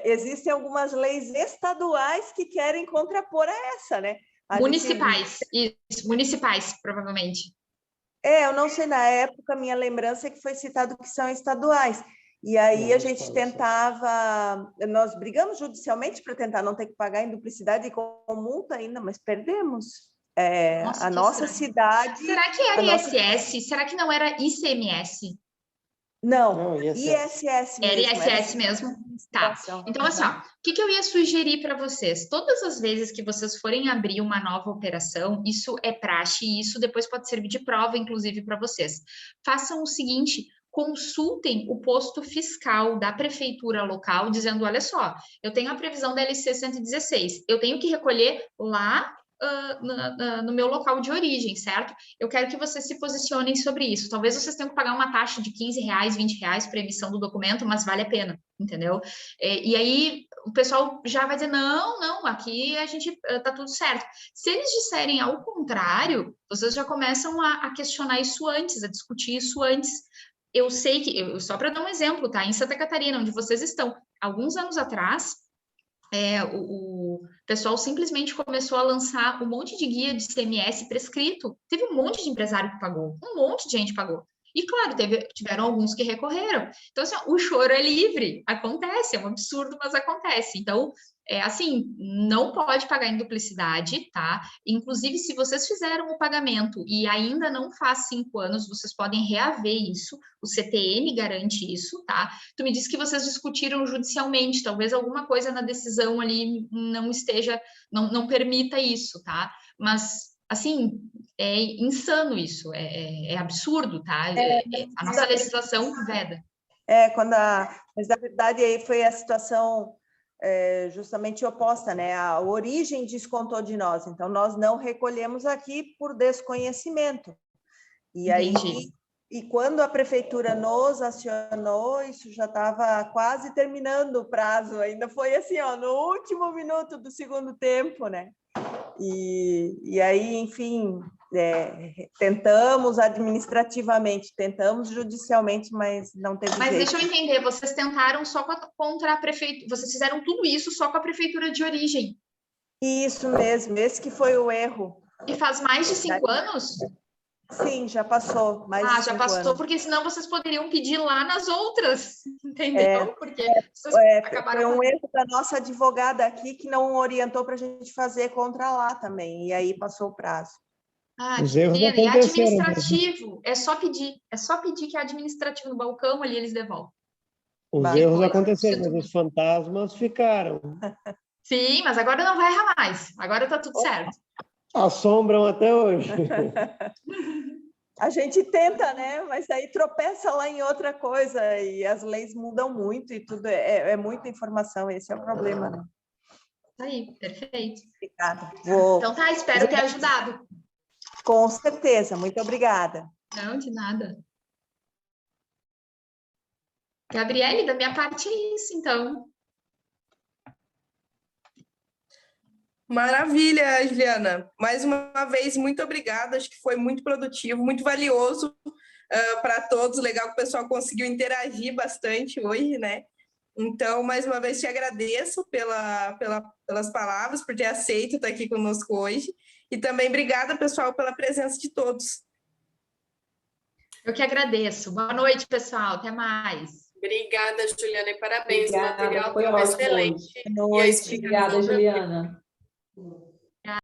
existem algumas leis estaduais que querem contrapor a essa, né?
Municipais, provavelmente.
Eu não sei, na época, minha lembrança é que foi citado que são estaduais. E aí a gente tentava... Nós brigamos judicialmente para tentar não ter que pagar em duplicidade e com multa ainda, mas perdemos. A nossa cidade...
Será que era ISS? Será que não era ICMS?
Não, ISS mesmo.
Era ISS mesmo? Tá. Então, assim, ó, o que eu ia sugerir para vocês? Todas as vezes que vocês forem abrir uma nova operação, isso é praxe e isso depois pode servir de prova, inclusive, para vocês. Façam o seguinte, consultem o posto fiscal da prefeitura local, dizendo, olha só, eu tenho a previsão da LC 116, eu tenho que recolher lá no meu local de origem, certo? Eu quero que vocês se posicionem sobre isso. Talvez vocês tenham que pagar uma taxa de R$15, R$20 para emissão do documento, mas vale a pena, entendeu? E aí o pessoal já vai dizer, não, aqui a gente tá tudo certo. Se eles disserem ao contrário, vocês já começam a questionar isso antes, a discutir isso antes. Eu sei que, só para dar um exemplo, tá? Em Santa Catarina, onde vocês estão, alguns anos atrás, o pessoal simplesmente começou a lançar um monte de guia de ICMS prescrito. Teve um monte de empresário que pagou, um monte de gente pagou. E, claro, tiveram alguns que recorreram. Então, assim, o choro é livre, acontece, é um absurdo, mas acontece. Então, assim, não pode pagar em duplicidade, tá? Inclusive, se vocês fizeram o pagamento e ainda não faz 5 anos, vocês podem reaver isso, o CTM garante isso, tá? Tu me disse que vocês discutiram judicialmente, talvez alguma coisa na decisão ali não esteja, não permita isso, tá? Mas, assim, é insano isso, é absurdo, tá? A nossa legislação veda.
Mas, na verdade, aí foi a situação... justamente oposta, né? A origem descontou de nós, então nós não recolhemos aqui por desconhecimento. E aí, quando a prefeitura nos acionou, isso já estava quase terminando o prazo, ainda foi assim, ó, no último minuto do segundo tempo, né? E aí, enfim, tentamos administrativamente, tentamos judicialmente, mas não teve jeito.
Mas deixa eu entender, vocês tentaram só contra a prefeitura, vocês fizeram tudo isso só com a prefeitura de origem?
Isso mesmo, esse que foi o erro.
E faz mais de 5 anos?
Sim, já passou. Mais de
Ah, já
5
passou,
anos.
porque senão vocês poderiam pedir lá nas outras, entendeu? Porque vocês
Foi
acabaram...
um erro da nossa advogada aqui que não orientou para a gente fazer contra lá também, e aí passou o prazo.
Ah,
Os
que
erros
pena. E
aconteceram mesmo.
administrativo, é só pedir que é administrativo no balcão, ali eles devolvem.
Os
Vai,
erros
depois,
aconteceram,
isso
mas os fantasmas ficaram.
Sim, mas agora não vai errar mais, agora tá tudo certo.
Assombram até hoje.
A gente tenta, né? Mas aí tropeça lá em outra coisa e as leis mudam muito e tudo é muita informação. Esse é o problema, né?
Tá aí, perfeito.
Obrigada.
Então tá, espero ter ajudado.
Com certeza. Muito obrigada.
Não, de nada. Gabriele, da minha parte é isso, então.
Maravilha, Juliana. Mais uma vez, muito obrigada. Acho que foi muito produtivo, muito valioso para todos. Legal que o pessoal conseguiu interagir bastante hoje, né? Então, mais uma vez, te agradeço pelas palavras, por ter aceito estar aqui conosco hoje. E também obrigada, pessoal, pela presença de todos.
Eu que agradeço. Boa noite, pessoal. Até mais.
Obrigada, Juliana, e parabéns.
Obrigada,
o material
foi
estava
ótimo
excelente.
hoje.
E a explicação
Obrigada,
também.
Juliana.